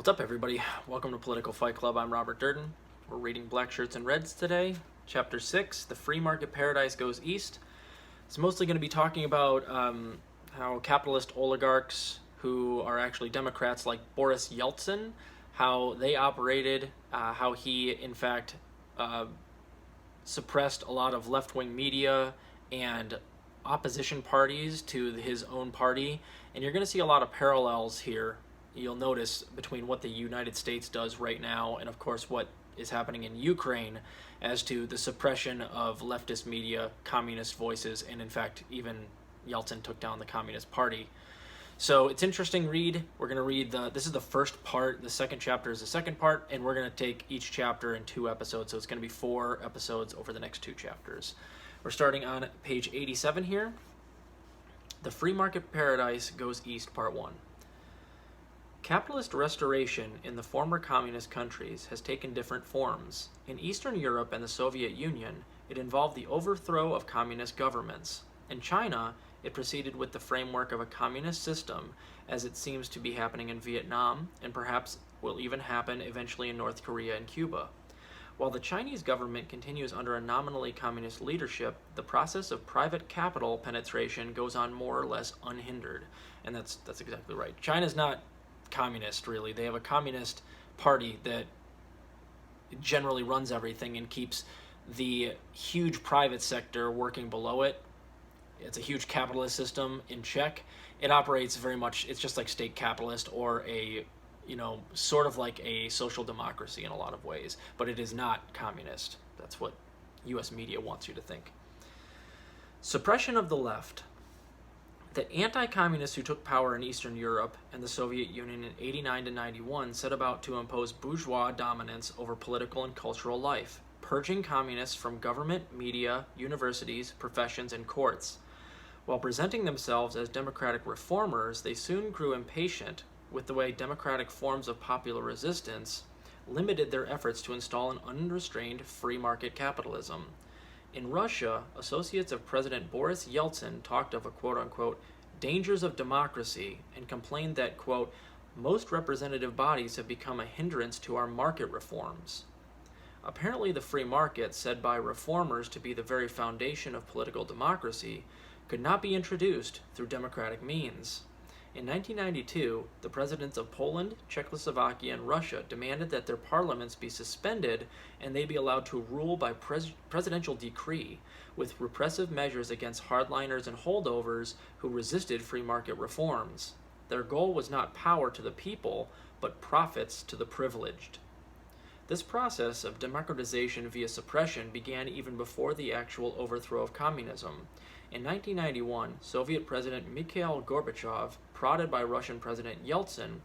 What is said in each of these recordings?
What's up, everybody? Welcome to Political Fight Club. I'm Robert Durden. We're reading Blackshirts and Reds today. Chapter 6, The Free Market Paradise Goes East. It's mostly going to be talking about how capitalist oligarchs who are actually Democrats like Boris Yeltsin, how they operated, how he, in fact, suppressed a lot of left-wing media and opposition parties to his own party. And you're going to see a lot of parallels here, you'll notice, between what the United States does right now and, of course, what is happening in Ukraine as to the suppression of leftist media, communist voices, and, in fact, even Yeltsin took down the Communist Party. So it's an interesting read. We're going to read this is the first part. The second chapter is the second part, and we're going to take each chapter in 2 episodes. So it's going to be 4 episodes over the next 2 chapters. We're starting on page 87 here. The Free Market Paradise Goes East, Part 1. Capitalist restoration in the former communist countries has taken different forms. In Eastern Europe and the Soviet Union, it involved the overthrow of communist governments. In China, it proceeded with the framework of a communist system, as it seems to be happening in Vietnam, and perhaps will even happen eventually in North Korea and Cuba. While the Chinese government continues under a nominally communist leadership, the process of private capital penetration goes on more or less unhindered. And that's exactly right. China's not communist, really. They have a communist party that generally runs everything and keeps the huge private sector working below it. It's a huge capitalist system in check. It operates very much, it's just like state capitalist, or a, sort of like a social democracy in a lot of ways, but it is not communist. That's what US media wants you to think. Suppression of the left. The anti-communists who took power in Eastern Europe and the Soviet Union in 89 to 91 set about to impose bourgeois dominance over political and cultural life, purging communists from government, media, universities, professions, and courts. While presenting themselves as democratic reformers, they soon grew impatient with the way democratic forms of popular resistance limited their efforts to install an unrestrained free market capitalism. In Russia, associates of President Boris Yeltsin talked of a quote-unquote dangers of democracy and complained that, quote, most representative bodies have become a hindrance to our market reforms. Apparently the free market, said by reformers to be the very foundation of political democracy, could not be introduced through democratic means. In 1992, the presidents of Poland, Czechoslovakia, and Russia demanded that their parliaments be suspended and they be allowed to rule by presidential decree, with repressive measures against hardliners and holdovers who resisted free market reforms. Their goal was not power to the people, but profits to the privileged. This process of democratization via suppression began even before the actual overthrow of communism. In 1991, Soviet President Mikhail Gorbachev, prodded by Russian President Yeltsin,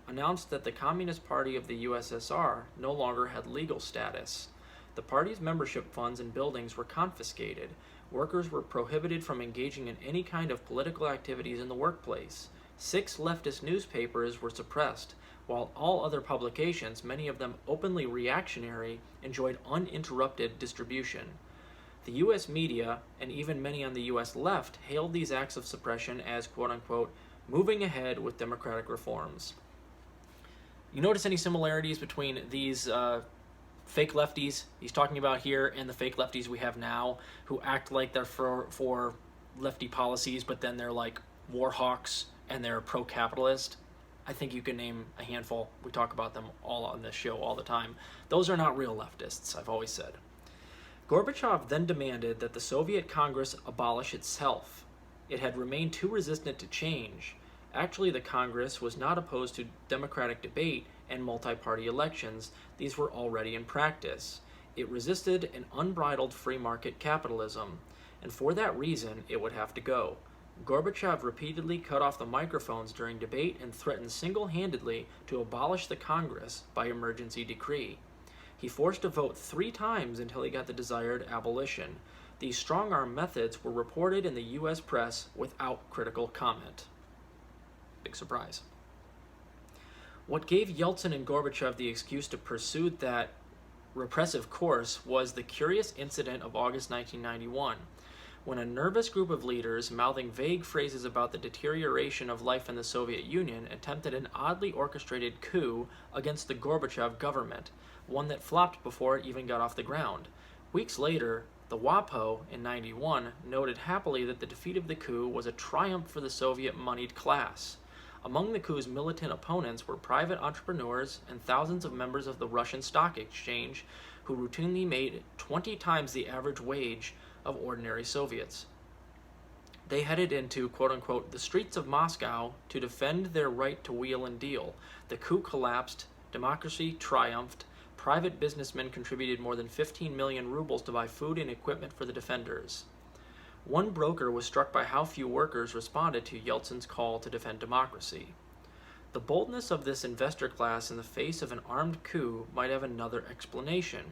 announced that the Communist Party of the USSR no longer had legal status. The party's membership funds and buildings were confiscated. Workers were prohibited from engaging in any kind of political activities in the workplace. 6 leftist newspapers were suppressed, while all other publications, many of them openly reactionary, enjoyed uninterrupted distribution. The U.S. media, and even many on the U.S. left, hailed these acts of suppression as, quote-unquote, moving ahead with democratic reforms. You notice any similarities between these fake lefties he's talking about here and the fake lefties we have now, who act like they're for lefty policies, but then they're like war hawks and they're pro-capitalist? I think you can name a handful. We talk about them all on this show all the time. Those are not real leftists, I've always said. Gorbachev then demanded that the Soviet Congress abolish itself. It had remained too resistant to change. Actually, the Congress was not opposed to democratic debate and multi-party elections. These were already in practice. It resisted an unbridled free market capitalism, and for that reason, it would have to go. Gorbachev repeatedly cut off the microphones during debate and threatened single-handedly to abolish the Congress by emergency decree. He forced a vote 3 times until he got the desired abolition. These strong-arm methods were reported in the U.S. press without critical comment. Big surprise. What gave Yeltsin and Gorbachev the excuse to pursue that repressive course was the curious incident of August 1991, when a nervous group of leaders, mouthing vague phrases about the deterioration of life in the Soviet Union, attempted an oddly orchestrated coup against the Gorbachev government, one that flopped before it even got off the ground. Weeks later, the WAPO in '91 noted happily that the defeat of the coup was a triumph for the Soviet moneyed class. Among the coup's militant opponents were private entrepreneurs and thousands of members of the Russian stock exchange who routinely made 20 times the average wage of ordinary Soviets. They headed into, quote-unquote, the streets of Moscow to defend their right to wheel and deal. The coup collapsed, democracy triumphed, private businessmen contributed more than 15 million rubles to buy food and equipment for the defenders. One broker was struck by how few workers responded to Yeltsin's call to defend democracy. The boldness of this investor class in the face of an armed coup might have another explanation.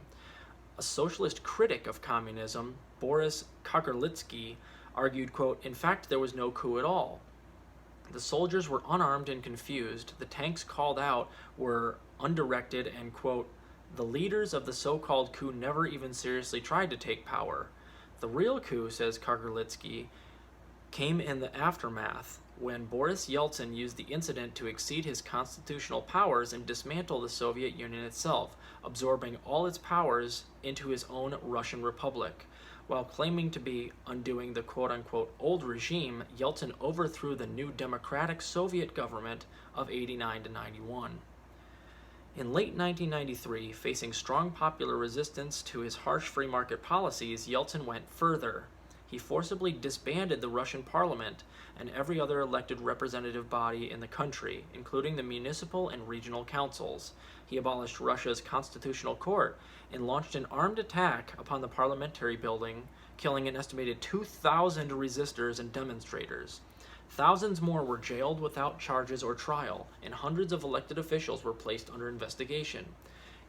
A socialist critic of communism, Boris Kagarlitsky, argued, quote, in fact, there was no coup at all. The soldiers were unarmed and confused. The tanks called out were undirected and, quote, the leaders of the so-called coup never even seriously tried to take power. The real coup, says Kagarlitsky, came in the aftermath, when Boris Yeltsin used the incident to exceed his constitutional powers and dismantle the Soviet Union itself, absorbing all its powers into his own Russian Republic. While claiming to be undoing the quote-unquote old regime, Yeltsin overthrew the new democratic Soviet government of '89 to '91. In late 1993, facing strong popular resistance to his harsh free market policies, Yeltsin went further. He forcibly disbanded the Russian parliament and every other elected representative body in the country, including the municipal and regional councils. He abolished Russia's constitutional court and launched an armed attack upon the parliamentary building, killing an estimated 2,000 resistors and demonstrators. Thousands more were jailed without charges or trial, and hundreds of elected officials were placed under investigation.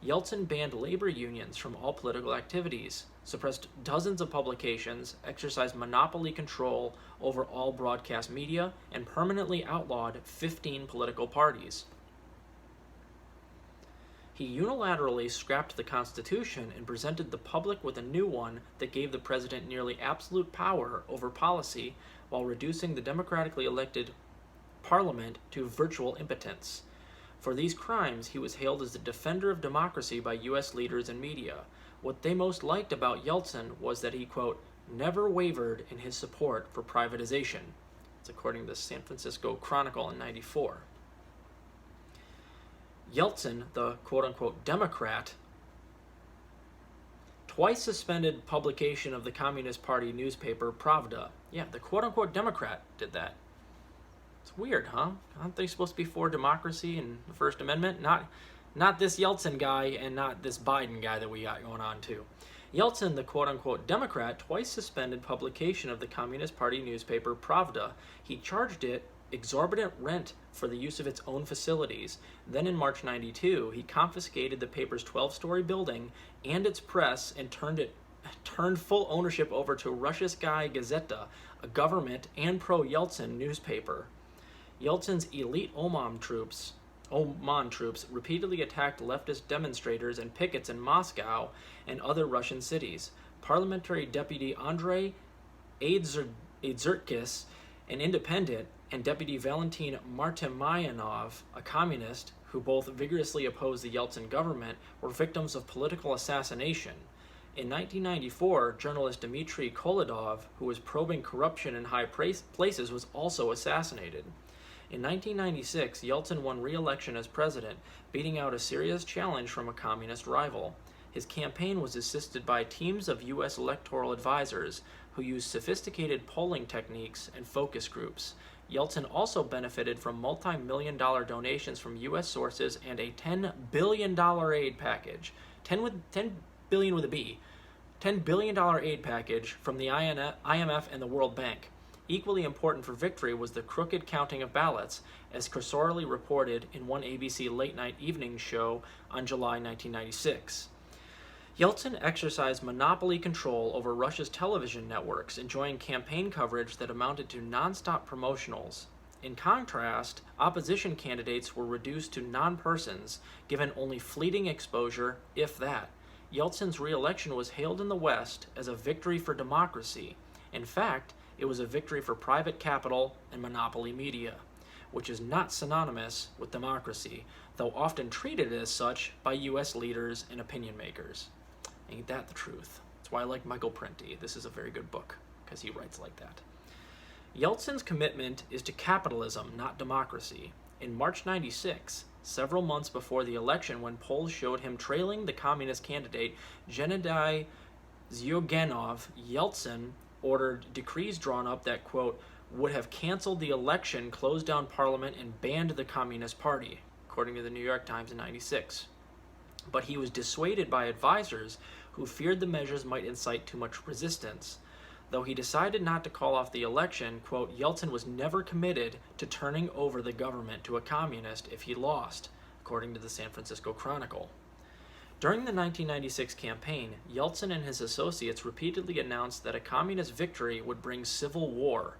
Yeltsin banned labor unions from all political activities, suppressed dozens of publications, exercised monopoly control over all broadcast media, and permanently outlawed 15 political parties. He unilaterally scrapped the Constitution and presented the public with a new one that gave the president nearly absolute power over policy while reducing the democratically elected parliament to virtual impotence. For these crimes, he was hailed as the defender of democracy by U.S. leaders and media. What they most liked about Yeltsin was that he, quote, never wavered in his support for privatization. It's according to the San Francisco Chronicle in '94. Yeltsin, the quote-unquote Democrat, twice suspended publication of the Communist Party newspaper Pravda. Yeah, the quote-unquote Democrat did that. It's weird, huh? Aren't they supposed to be for democracy and the First Amendment? Not this Yeltsin guy and not this Biden guy that we got going on too. Yeltsin, the quote-unquote Democrat, twice suspended publication of the Communist Party newspaper Pravda. He charged it exorbitant rent for the use of its own facilities. Then in March '92, he confiscated the paper's 12-story building and its press and turned full ownership over to Russiskaya Gazeta, a government and pro-Yeltsin newspaper. Yeltsin's elite Oman troops repeatedly attacked leftist demonstrators and pickets in Moscow and other Russian cities. Parliamentary Deputy Andrei Adzurkis, an independent, and Deputy Valentin Martemayanov, a communist, who both vigorously opposed the Yeltsin government, were victims of political assassination. In 1994, journalist Dmitry Koledov, who was probing corruption in high places, was also assassinated. In 1996, Yeltsin won re-election as president, beating out a serious challenge from a communist rival. His campaign was assisted by teams of U.S. electoral advisors who used sophisticated polling techniques and focus groups. Yeltsin also benefited from multi-million-dollar donations from U.S. sources and a $10 billion aid package. 10 billion with a B. $10 billion aid package from the IMF and the World Bank. Equally important for victory was the crooked counting of ballots, as cursorily reported in one ABC late-night evening show on July 1996. Yeltsin exercised monopoly control over Russia's television networks, enjoying campaign coverage that amounted to non-stop promotionals. In contrast, opposition candidates were reduced to non-persons, given only fleeting exposure, if that. Yeltsin's re-election was hailed in the West as a victory for democracy, In fact, it was a victory for private capital and monopoly media, which is not synonymous with democracy, though often treated as such by U.S. leaders and opinion makers. Ain't that the truth? That's why I like Michael Parenti. This is a very good book, because he writes like that. Yeltsin's commitment is to capitalism, not democracy. In March 96, several months before the election, when polls showed him trailing the communist candidate Gennady Zyuganov, Yeltsin ordered decrees drawn up that, quote, would have canceled the election, closed down parliament, and banned the Communist Party, according to the New York Times in 96. But he was dissuaded by advisors who feared the measures might incite too much resistance. Though he decided not to call off the election, quote, Yeltsin was never committed to turning over the government to a communist if he lost, according to the San Francisco Chronicle. During the 1996 campaign, Yeltsin and his associates repeatedly announced that a communist victory would bring civil war.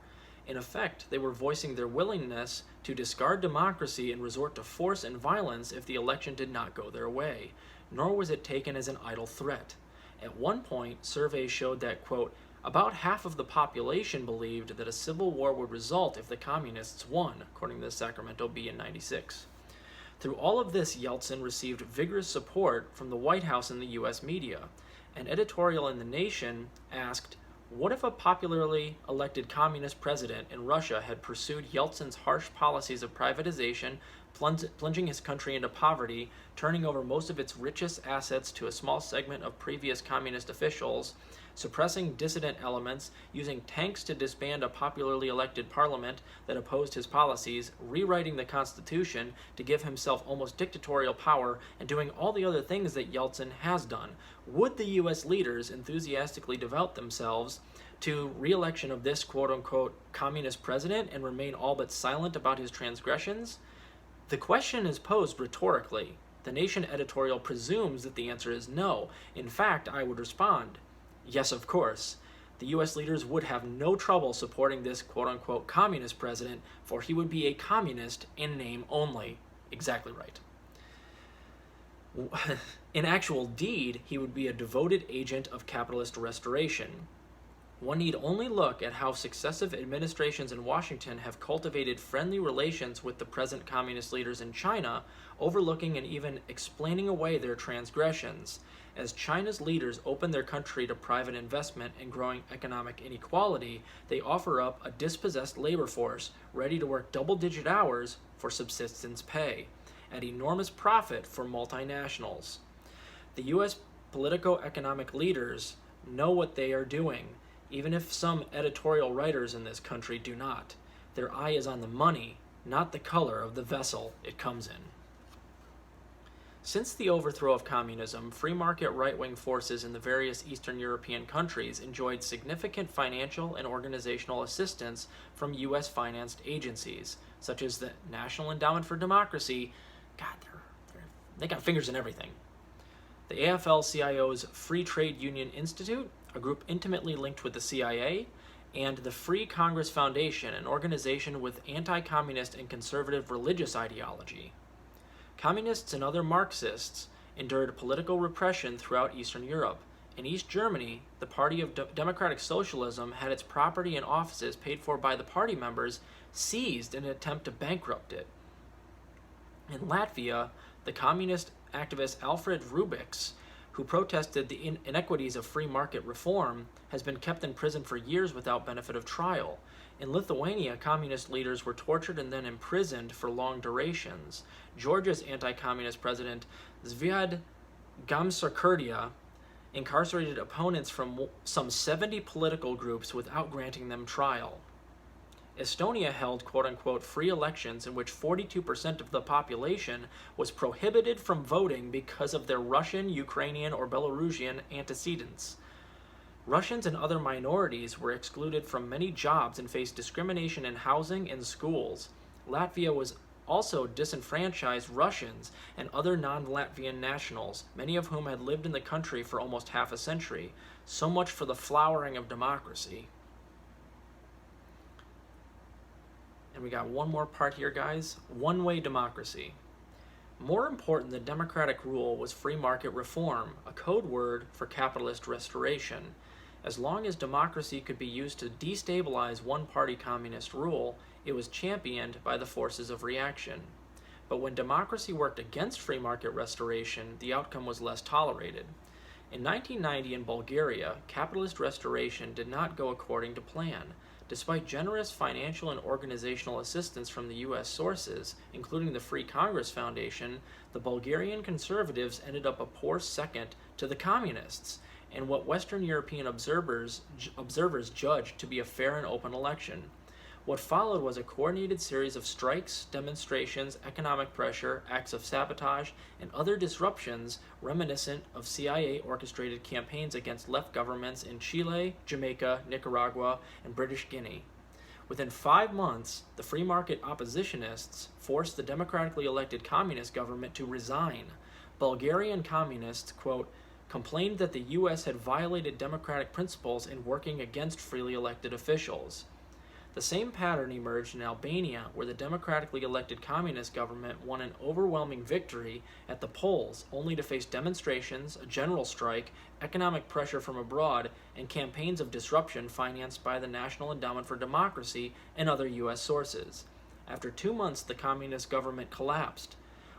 In effect, they were voicing their willingness to discard democracy and resort to force and violence if the election did not go their way, nor was it taken as an idle threat. At one point, surveys showed that, quote, about half of the population believed that a civil war would result if the communists won, according to the Sacramento Bee in 96. Through all of this, Yeltsin received vigorous support from the White House and the U.S. media. An editorial in The Nation asked, what if a popularly elected communist president in Russia had pursued Yeltsin's harsh policies of privatization, plunging his country into poverty, turning over most of its richest assets to a small segment of previous communist officials, suppressing dissident elements, using tanks to disband a popularly elected parliament that opposed his policies, rewriting the Constitution to give himself almost dictatorial power, and doing all the other things that Yeltsin has done? Would the U.S. leaders enthusiastically devote themselves to re-election of this quote-unquote communist president and remain all but silent about his transgressions? The question is posed rhetorically. The Nation editorial presumes that the answer is no. In fact, I would respond, yes, of course. The U.S. leaders would have no trouble supporting this quote-unquote communist president, for he would be a communist in name only. Exactly right. In actual deed, he would be a devoted agent of capitalist restoration. One need only look at how successive administrations in Washington have cultivated friendly relations with the present communist leaders in China, overlooking and even explaining away their transgressions. As China's leaders open their country to private investment and growing economic inequality, they offer up a dispossessed labor force ready to work double-digit hours for subsistence pay, at enormous profit for multinationals. The U.S. politico-economic leaders know what they are doing, even if some editorial writers in this country do not. Their eye is on the money, not the color of the vessel it comes in. Since the overthrow of communism, free market right-wing forces in the various Eastern European countries enjoyed significant financial and organizational assistance from U.S.-financed agencies, such as the National Endowment for Democracy. God, they got fingers in everything. The AFL-CIO's Free Trade Union Institute, a group intimately linked with the CIA, and the Free Congress Foundation, an organization with anti-communist and conservative religious ideology. Communists and other Marxists endured political repression throughout Eastern Europe. In East Germany, the Party of Democratic Socialism had its property and offices paid for by the party members seized in an attempt to bankrupt it. In Latvia, the communist activist Alfred Rubiks, who protested the inequities of free market reform, has been kept in prison for years without benefit of trial. In Lithuania, communist leaders were tortured and then imprisoned for long durations. Georgia's anti-communist president Zviad Gamsakurdia incarcerated opponents from some 70 political groups without granting them trial. Estonia held quote-unquote free elections in which 42% of the population was prohibited from voting because of their Russian, Ukrainian, or Belarusian antecedents. Russians and other minorities were excluded from many jobs and faced discrimination in housing and schools. Latvia was also disenfranchised Russians and other non-Latvian nationals, many of whom had lived in the country for almost half a century. So much for the flowering of democracy. And we got one more part here, guys. One-way democracy. More important than democratic rule was free market reform, a code word for capitalist restoration. As long as democracy could be used to destabilize one-party communist rule, it was championed by the forces of reaction. But when democracy worked against free market restoration, the outcome was less tolerated. In 1990 in Bulgaria, capitalist restoration did not go according to plan. Despite generous financial and organizational assistance from the U.S. sources, including the Free Congress Foundation, the Bulgarian conservatives ended up a poor second to the communists, and what Western European observers judged to be a fair and open election. What followed was a coordinated series of strikes, demonstrations, economic pressure, acts of sabotage, and other disruptions reminiscent of CIA-orchestrated campaigns against left governments in Chile, Jamaica, Nicaragua, and British Guinea. Within 5 months, the free market oppositionists forced the democratically elected communist government to resign. Bulgarian communists, quote, complained that the U.S. had violated democratic principles in working against freely elected officials. The same pattern emerged in Albania, where the democratically elected communist government won an overwhelming victory at the polls, only to face demonstrations, a general strike, economic pressure from abroad, and campaigns of disruption financed by the National Endowment for Democracy and other U.S. sources. After 2 months, the communist government collapsed.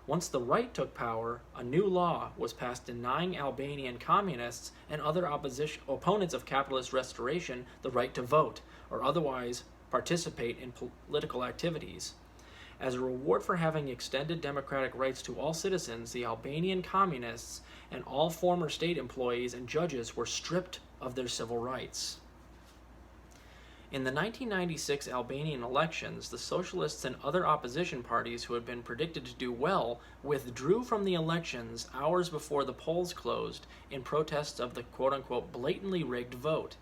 Once the right took power, a new law was passed denying Albanian communists and other opponents of capitalist restoration the right to vote, or otherwise participate in political activities. As a reward for having extended democratic rights to all citizens, the Albanian communists and all former state employees and judges were stripped of their civil rights. In the 1996 Albanian elections, the socialists and other opposition parties who had been predicted to do well withdrew from the elections hours before the polls closed in protests of the quote-unquote blatantly rigged vote.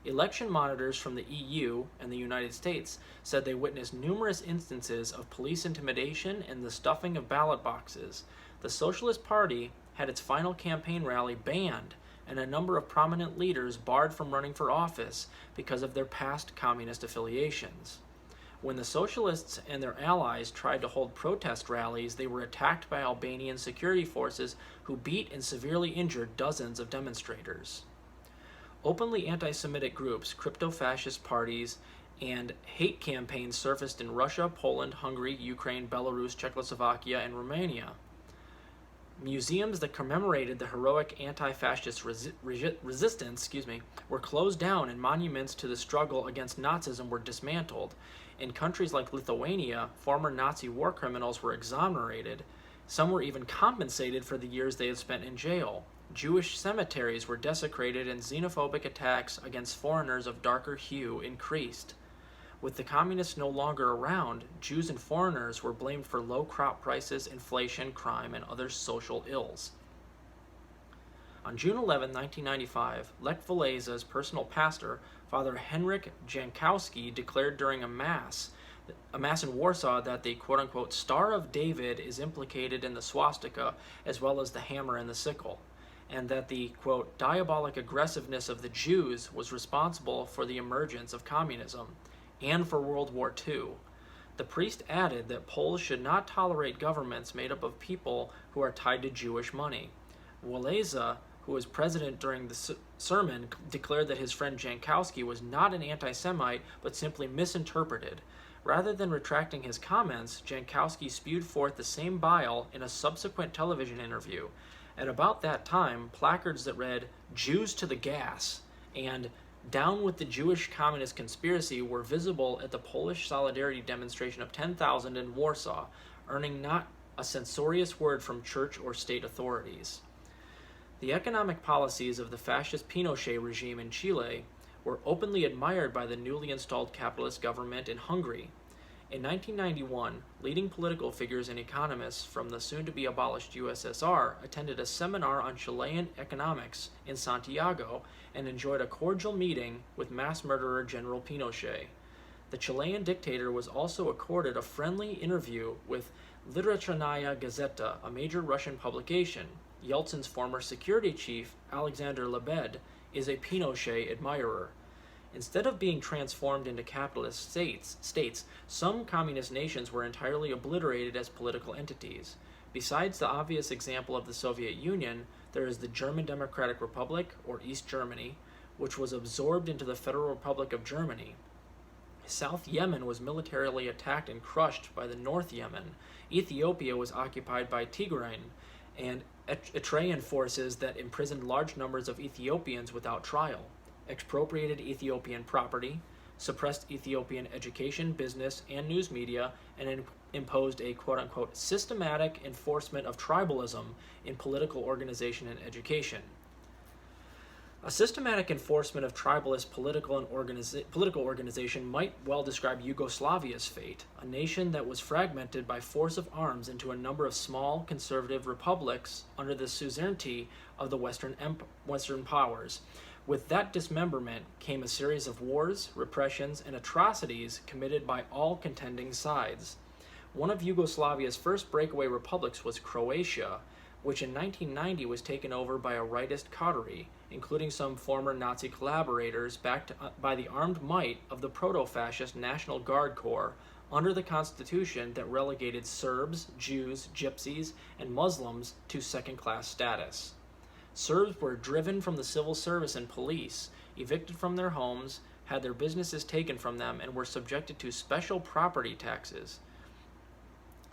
Election monitors from the EU and the United States said they witnessed numerous instances of police intimidation and the stuffing of ballot boxes. The Socialist Party had its final campaign rally banned and a number of prominent leaders barred from running for office because of their past communist affiliations. When the socialists and their allies tried to hold protest rallies, they were attacked by Albanian security forces who beat and severely injured dozens of demonstrators. Openly anti-Semitic groups, crypto-fascist parties, and hate campaigns surfaced in Russia, Poland, Hungary, Ukraine, Belarus, Czechoslovakia, and Romania. Museums that commemorated the heroic anti-fascist resistance were closed down, and monuments to the struggle against Nazism were dismantled. In countries like Lithuania, former Nazi war criminals were exonerated. Some were even compensated for the years they had spent in jail. Jewish cemeteries were desecrated, and xenophobic attacks against foreigners of darker hue increased. With the communists no longer around, Jews and foreigners were blamed for low crop prices, inflation, crime, and other social ills. On June 11, 1995, Lech Walesa's personal pastor, Father Henryk Jankowski, declared during a mass in Warsaw that the quote-unquote Star of David is implicated in the swastika as well as the hammer and the sickle, and that the, quote, diabolic aggressiveness of the Jews was responsible for the emergence of communism and for World War II. The priest added that Poles should not tolerate governments made up of people who are tied to Jewish money. Walesa, who was president during the sermon, declared that his friend Jankowski was not an anti-Semite, but simply misinterpreted. Rather than retracting his comments, Jankowski spewed forth the same bile in a subsequent television interview. At about that time, placards that read, "Jews to the gas," and "Down with the Jewish Communist Conspiracy" were visible at the Polish Solidarity demonstration of 10,000 in Warsaw, earning not a censorious word from church or state authorities. The economic policies of the fascist Pinochet regime in Chile were openly admired by the newly installed capitalist government in Hungary. In 1991, leading political figures and economists from the soon-to-be-abolished USSR attended a seminar on Chilean economics in Santiago and enjoyed a cordial meeting with mass murderer General Pinochet. The Chilean dictator was also accorded a friendly interview with Literacznaya Gazeta, a major Russian publication. Yeltsin's former security chief, Alexander Lebed, is a Pinochet admirer. Instead of being transformed into capitalist states, some communist nations were entirely obliterated as political entities. Besides the obvious example of the Soviet Union, there is the German Democratic Republic, or East Germany, which was absorbed into the Federal Republic of Germany. South Yemen was militarily attacked and crushed by the North Yemen. Ethiopia was occupied by Tigray and Eritrean forces that imprisoned large numbers of Ethiopians without trial, expropriated Ethiopian property, suppressed Ethiopian education, business, and news media, and imposed a quote-unquote systematic enforcement of tribalism in political organization and education. A systematic enforcement of tribalist political organization might well describe Yugoslavia's fate, a nation that was fragmented by force of arms into a number of small conservative republics under the suzerainty of the Western powers. With that dismemberment came a series of wars, repressions, and atrocities committed by all contending sides. One of Yugoslavia's first breakaway republics was Croatia, which in 1990 was taken over by a rightist coterie, including some former Nazi collaborators backed by the armed might of the proto-fascist National Guard Corps under the constitution that relegated Serbs, Jews, Gypsies, and Muslims to second-class status. Serbs were driven from the civil service and police, evicted from their homes, had their businesses taken from them, and were subjected to special property taxes.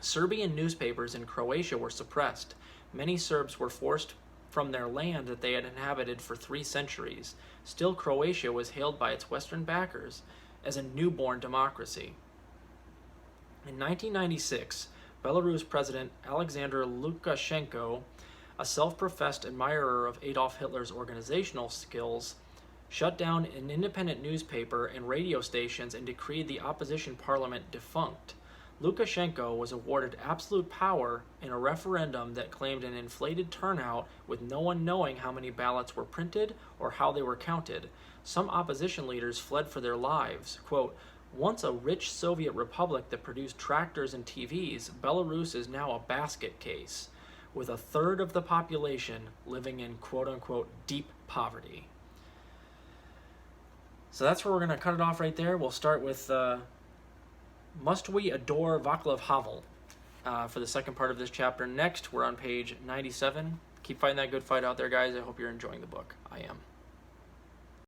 Serbian newspapers in Croatia were suppressed. Many Serbs were forced from their land that they had inhabited for 3 centuries. Still, Croatia was hailed by its Western backers as a newborn democracy. In 1996, Belarus President Alexander Lukashenko, a self-professed admirer of Adolf Hitler's organizational skills, shut down an independent newspaper and radio stations and decreed the opposition parliament defunct. Lukashenko was awarded absolute power in a referendum that claimed an inflated turnout with no one knowing how many ballots were printed or how they were counted. Some opposition leaders fled for their lives. Quote, "Once a rich Soviet republic that produced tractors and TVs, Belarus is now a basket case, with a third of the population living in quote-unquote deep poverty." So that's where we're going to cut it off right there. We'll start with Must We Adore Václav Havel for the second part of this chapter. Next, we're on page 97. Keep fighting that good fight out there, guys. I hope you're enjoying the book. I am.